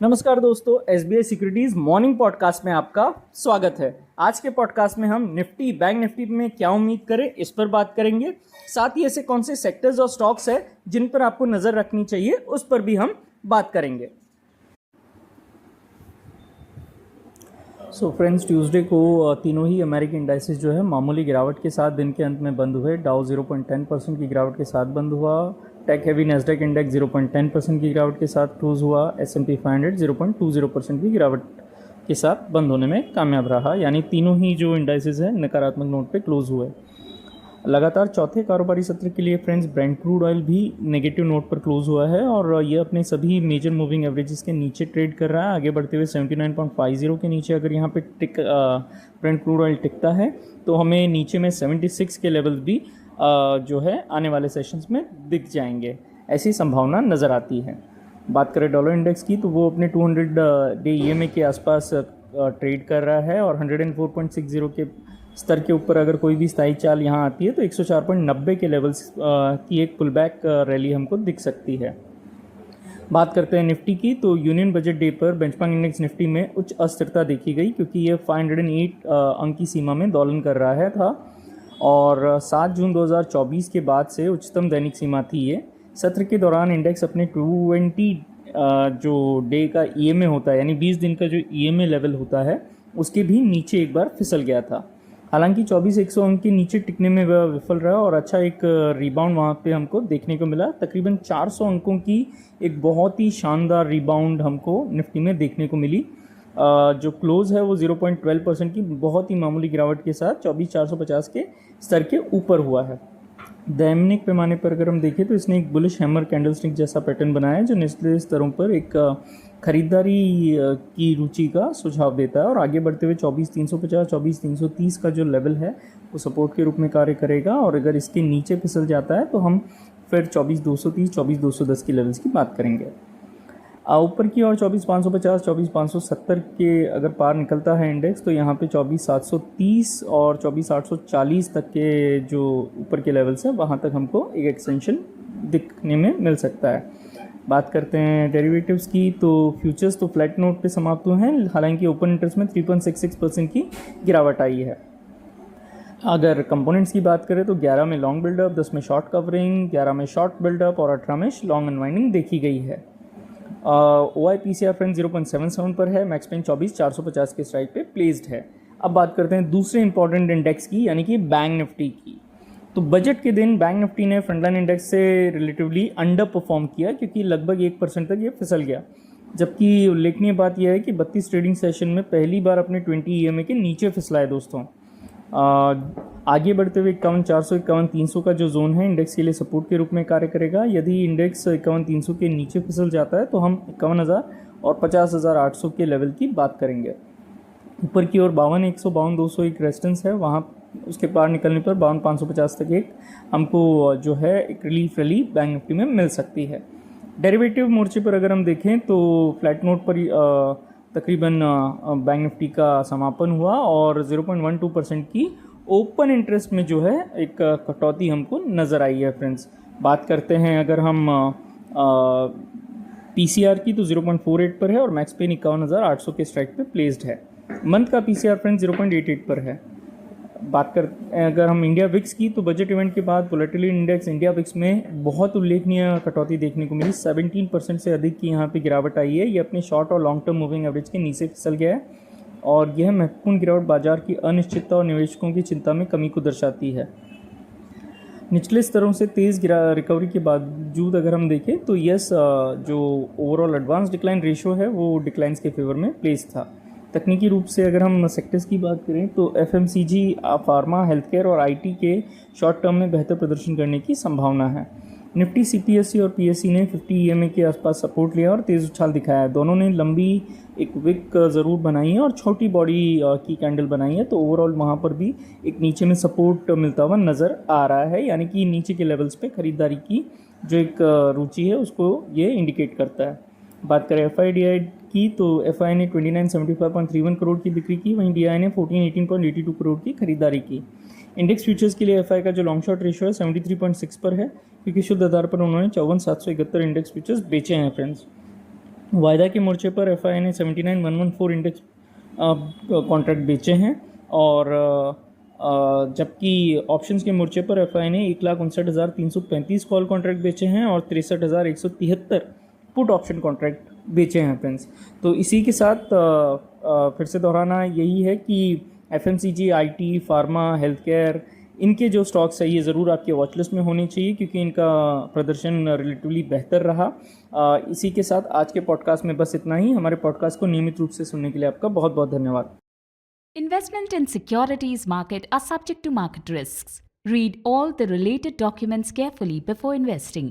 नमस्कार दोस्तों, SBI securities morning podcast में आपका स्वागत है। आज के पॉडकास्ट में हम निफ्टी बैंक निफ्टी में क्या उम्मीद करें इस पर बात करेंगे। साथ ही ऐसे कौन से सेक्टर्स और स्टॉक्स हैं जिन पर आपको नजर रखनी चाहिए उस पर भी हम बात करेंगे। सो फ्रेंड्स, ट्यूसडे को तीनों ही अमेरिकन इंडाइसेस जो है मामूली गिरावट के साथ दिन के अंत में बंद हुए। डाउ 0.10% की गिरावट के साथ बंद हुआ। टेक हैवी नेस्डेक इंडेक्स 0.10% की गिरावट के साथ क्लोज हुआ। S&P 500 0.20% की गिरावट के साथ बंद होने में कामयाब रहा, यानी तीनों ही जो इंडाइसेस हैं नकारात्मक नोट पे क्लोज हुए। लगातार चौथे कारोबारी सत्र के लिए फ्रेंड्स ब्रेंट क्रूड ऑयल भी नेगेटिव नोट पर क्लोज हुआ है और ये अपने सभी मेजर मूविंग एवरेजेस के नीचे ट्रेड कर रहा है, आगे बढ़ते हुए 79.50 के नीचे। अगर यहाँ पे ब्रेंट क्रूड ऑयल टिकता है तो हमें नीचे में 76 के लेवल भी जो है आने वाले सेशंस में दिख जाएंगे, ऐसी संभावना नज़र आती है। बात करें डॉलर इंडेक्स की तो वो अपने 200 डे EMA के आसपास ट्रेड कर रहा है और 104.60 के स्तर के ऊपर अगर कोई भी स्थायी चाल यहाँ आती है तो 104.90 के लेवल्स की एक पुलबैक रैली हमको दिख सकती है। बात करते हैं निफ्टी की तो यूनियन बजट डे पर बेंचमार्क इंडेक्स निफ्टी में उच्च अस्थिरता देखी गई, क्योंकि ये 508 अंक की सीमा में दोलन कर रहा है था और 7 जून 2024 के बाद से उच्चतम दैनिक सीमा थी ये। सत्र के दौरान इंडेक्स अपने 220 जो डे का EMA होता है, यानी 20 दिन का जो EMA लेवल होता है, उसके भी नीचे एक बार फिसल गया था। हालांकि 24,100 अंक के नीचे टिकने में वह विफल रहा और अच्छा एक रिबाउंड वहाँ पे हमको देखने को मिला। तकरीबन 400 अंकों की एक बहुत ही शानदार रिबाउंड हमको निफ्टी में देखने को मिली। जो क्लोज है वो 0.12% की बहुत ही मामूली गिरावट के साथ 24,450 के स्तर के ऊपर हुआ है। दैनिक पैमाने पर अगर हम देखें तो इसने एक बुलिश हैमर कैंडलस्टिक जैसा पैटर्न बनाया है, जो निचले स्तरों पर एक खरीदारी की रुचि का सुझाव देता है और आगे बढ़ते हुए 24,350 24,330 का जो लेवल है वो सपोर्ट के रूप में कार्य करेगा और अगर इसके नीचे फिसल जाता है तो हम फिर 24,230 24,210 की लेवल्स की बात करेंगे। ऊपर की ओर 24,550 24,570 के अगर पार निकलता है इंडेक्स तो यहाँ पे 24,730 और 24,840 तक के जो ऊपर के लेवल्स हैं वहाँ तक हमको एक एक्सटेंशन दिखने में मिल सकता है। बात करते हैं डेरिवेटिव्स की तो फ्यूचर्स तो फ्लैट नोट पे समाप्त हुए हैं, हालांकि ओपन इंटरेस्ट में 3.66% की गिरावट आई है। अगर कंपोनेंट्स की बात करें तो 11 में लॉन्ग बिल्डअप, 10 में शॉर्ट कवरिंग, 11 में शॉर्ट बिल्डअप और 18 में लॉन्ग अनवाइंडिंग देखी गई है। OIPCR फ्रेंड 0.77 पर है। मैक्स पेन 24,450 के स्ट्राइक पे प्लेस्ड है। अब बात करते हैं दूसरे इंपॉर्टेंट इंडेक्स की, यानी कि बैंक निफ्टी की। तो बजट के दिन बैंक निफ्टी ने फ्रंटलाइन इंडेक्स से रिलेटिवली अंडर परफॉर्म किया, क्योंकि लगभग 1% तक ये फिसल गया। जबकि उल्लेखनीय बात यह है कि 32 ट्रेडिंग सेशन में पहली बार अपने 20 EMA के नीचे फिसला है दोस्तों। आगे बढ़ते हुए 51,400 51,300 का जो जोन है इंडेक्स के लिए सपोर्ट के रूप में कार्य करेगा। यदि इंडेक्स 51,300 के नीचे फिसल जाता है तो हम 51,000 और 50,800 के लेवल की बात करेंगे। ऊपर की ओर 52,100 52,200 एक रेजिस्टेंस है, वहाँ उसके पार निकलने पर 52,550 तक एक हमको जो है एक रिलीफ रैली बैंक निफ्टी में मिल सकती है। डेरिवेटिव मोर्चे पर अगर हम देखें तो फ्लैट नोट पर तकरीबन बैंक निफ्टी का समापन हुआ और 0.12% की ओपन इंटरेस्ट में जो है एक कटौती हमको नज़र आई है फ्रेंड्स। बात करते हैं अगर हम PCR की तो 0.48 पर है और मैक्स पेन 51,800 के स्ट्राइक पे प्लेस्ड है। मंथ का PCR फ्रेंड्स 0.88 पर है। बात कर अगर हम इंडिया विक्स की तो बजट इवेंट के बाद वोलेटिलिटी इंडेक्स इंडिया विक्स में बहुत उल्लेखनीय कटौती देखने को मिली। 17% से अधिक की यहाँ पे गिरावट आई है। ये अपने शॉर्ट और लॉन्ग टर्म मूविंग एवरेज के नीचे फिसल गया है और यह महत्वपूर्ण गिरावट बाजार की अनिश्चितता और निवेशकों की चिंता में कमी को दर्शाती है। निचले स्तरों से तेज़ रिकवरी के बावजूद अगर हम देखें तो जो ओवरऑल एडवांस डिक्लाइन रेशियो है वो डिक्लाइंस के फेवर में प्लेस था। तकनीकी रूप से अगर हम सेक्टर्स की बात करें तो FMCG, फार्मा, हेल्थ केयर और IT के शॉर्ट टर्म में बेहतर प्रदर्शन करने की संभावना है। निफ्टी CPSE और PSE ने 50 EMA के आसपास सपोर्ट लिया और तेज़ उछाल दिखाया। दोनों ने लंबी एक विक ज़रूर बनाई है और छोटी बॉडी की कैंडल बनाई है, तो ओवरऑल वहाँ पर भी एक नीचे में सपोर्ट मिलता हुआ नज़र आ रहा है, यानी कि नीचे के लेवल्स पे खरीदारी की जो एक रुचि है उसको ये इंडिकेट करता है। बात करें FIDI की तो FI ने 2975.31 करोड़ की बिक्री की, वहीं DI ने 1418.82 करोड़ की खरीदारी की। इंडेक्स फ्यूचर्स के लिए FI का जो लॉन्ग शॉर्ट रेशियो है 73.6 पर है, क्योंकि शुद्ध आधार पर उन्होंने 54,771 इंडेक्स फ्यूचर्स बेचे हैं फ्रेंड्स। वायदा के मोर्चे पर एफआई ने 79,114 इंडेक्स कॉन्ट्रैक्ट बेचे हैं और जबकि ऑप्शंस के मोर्चे पर एफआई ने 1,59,335 कॉल कॉन्ट्रैक्ट बेचे हैं और 63,173 पुट ऑप्शन कॉन्ट्रैक्ट बेचे हैं फ्रेंड्स। तो इसी के साथ फिर से दोहराना यही है कि FMCG, IT, pharma, health care, इनके जो स्टॉक्स है ये ज़रूर आपके वॉच लिस्ट में होने चाहिए क्योंकि इनका प्रदर्शन रिलेटिवली बेहतर रहा। इसी के साथ आज के पॉडकास्ट में बस इतना ही। हमारे पॉडकास्ट को नियमित रूप से सुनने के लिए आपका बहुत बहुत धन्यवाद। Investment in securities market are subject to market risks. Read all the related documents carefully before investing.